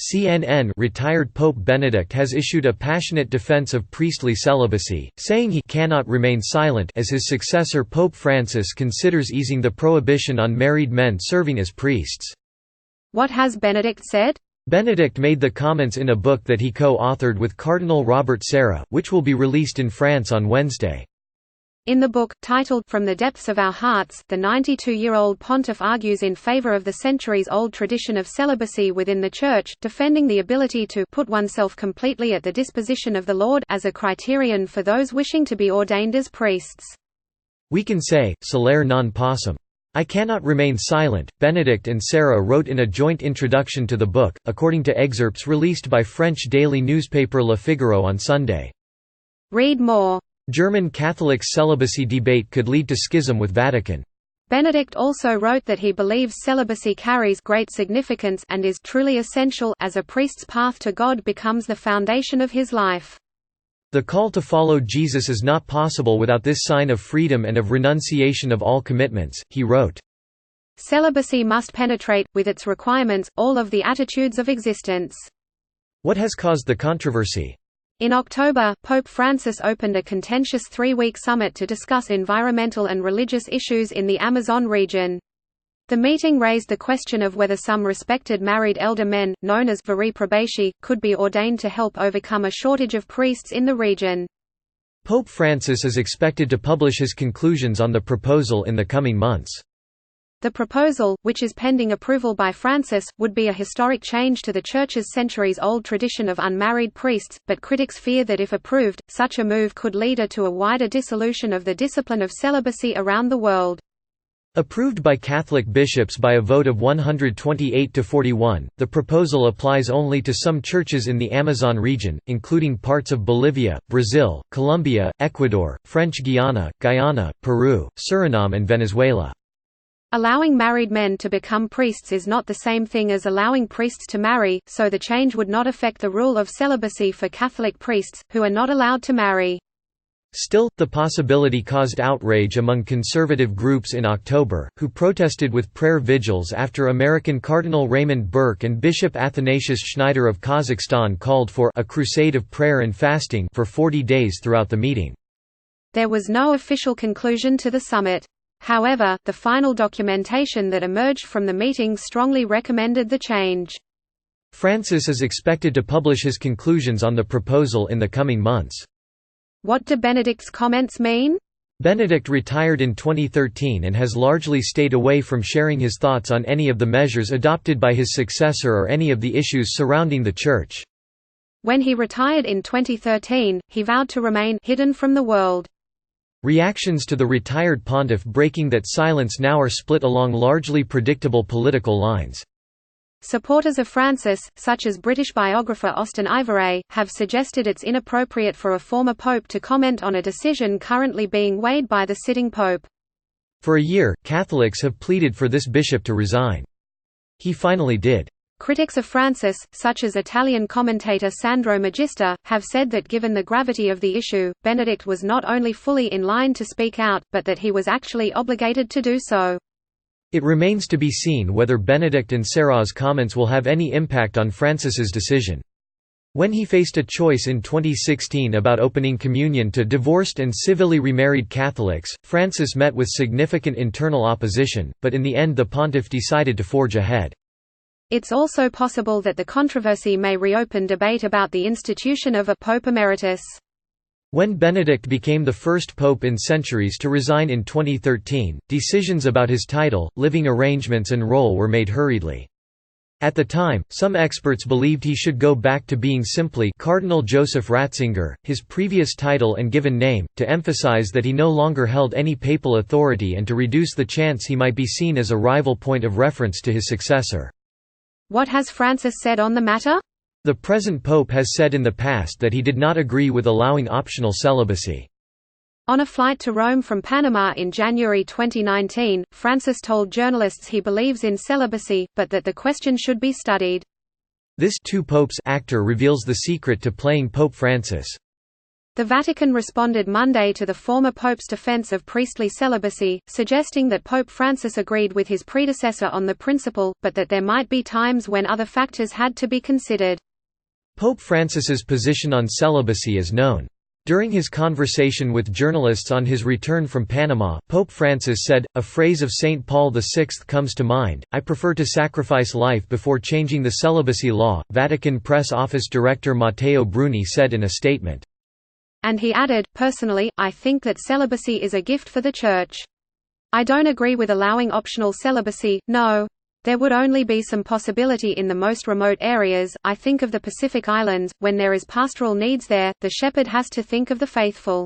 CNN retired Pope Benedict has issued a passionate defense of priestly celibacy, saying he cannot remain silent as his successor Pope Francis considers easing the prohibition on married men serving as priests. What has Benedict said? Benedict made the comments in a book that he co-authored with Cardinal Robert Sarah, which will be released in France on Wednesday. In the book, titled From the Depths of Our Hearts, the 92-year-old pontiff argues in favor of the centuries-old tradition of celibacy within the Church, defending the ability to put oneself completely at the disposition of the Lord as a criterion for those wishing to be ordained as priests. We can say, "Celere non possum. I cannot remain silent," Benedict and Sarah wrote in a joint introduction to the book, according to excerpts released by French daily newspaper Le Figaro on Sunday. Read more. German Catholics' celibacy debate could lead to schism with Vatican. Benedict also wrote that he believes celibacy carries great significance and is truly essential as a priest's path to God becomes the foundation of his life. The call to follow Jesus is not possible without this sign of freedom and of renunciation of all commitments, he wrote. Celibacy must penetrate, with its requirements, all of the attitudes of existence. What has caused the controversy? In October, Pope Francis opened a contentious 3-week summit to discuss environmental and religious issues in the Amazon region. The meeting raised the question of whether some respected married elder men, known as viri probatii, could be ordained to help overcome a shortage of priests in the region. Pope Francis is expected to publish his conclusions on the proposal in the coming months. The proposal, which is pending approval by Francis, would be a historic change to the Church's centuries-old tradition of unmarried priests, but critics fear that if approved, such a move could lead to a wider dissolution of the discipline of celibacy around the world. Approved by Catholic bishops by a vote of 128 to 41, the proposal applies only to some churches in the Amazon region, including parts of Bolivia, Brazil, Colombia, Ecuador, French Guiana, Guyana, Peru, Suriname and Venezuela. Allowing married men to become priests is not the same thing as allowing priests to marry, so the change would not affect the rule of celibacy for Catholic priests, who are not allowed to marry. Still, the possibility caused outrage among conservative groups in October, who protested with prayer vigils after American Cardinal Raymond Burke and Bishop Athanasius Schneider of Kazakhstan called for a crusade of prayer and fasting for 40 days throughout the meeting. There was no official conclusion to the summit. However, the final documentation that emerged from the meeting strongly recommended the change. Francis is expected to publish his conclusions on the proposal in the coming months. What do Benedict's comments mean? Benedict retired in 2013 and has largely stayed away from sharing his thoughts on any of the measures adopted by his successor or any of the issues surrounding the Church. When he retired in 2013, he vowed to remain hidden from the world. Reactions to the retired pontiff breaking that silence now are split along largely predictable political lines. Supporters of Francis, such as British biographer Austen Ivereigh, have suggested it's inappropriate for a former pope to comment on a decision currently being weighed by the sitting pope. For a year, Catholics have pleaded for this bishop to resign. He finally did. Critics of Francis, such as Italian commentator Sandro Magister, have said that given the gravity of the issue, Benedict was not only fully in line to speak out, but that he was actually obligated to do so. It remains to be seen whether Benedict and Sarah's comments will have any impact on Francis's decision. When he faced a choice in 2016 about opening communion to divorced and civilly remarried Catholics, Francis met with significant internal opposition, but in the end the pontiff decided to forge ahead. It's also possible that the controversy may reopen debate about the institution of a Pope Emeritus. When Benedict became the first pope in centuries to resign in 2013, decisions about his title, living arrangements and role were made hurriedly. At the time, some experts believed he should go back to being simply Cardinal Joseph Ratzinger, his previous title and given name, to emphasize that he no longer held any papal authority and to reduce the chance he might be seen as a rival point of reference to his successor. What has Francis said on the matter? The present pope has said in the past that he did not agree with allowing optional celibacy. On a flight to Rome from Panama in January 2019, Francis told journalists he believes in celibacy, but that the question should be studied. This Two Popes actor reveals the secret to playing Pope Francis. The Vatican responded Monday to the former pope's defense of priestly celibacy, suggesting that Pope Francis agreed with his predecessor on the principle, but that there might be times when other factors had to be considered. Pope Francis's position on celibacy is known. During his conversation with journalists on his return from Panama, Pope Francis said, a phrase of St. Paul VI comes to mind, "I prefer to sacrifice life before changing the celibacy law," Vatican Press Office Director Matteo Bruni said in a statement. And he added, "Personally, I think that celibacy is a gift for the Church. I don't agree with allowing optional celibacy, no. There would only be some possibility in the most remote areas. I think of the Pacific Islands, when there is pastoral needs there, the shepherd has to think of the faithful.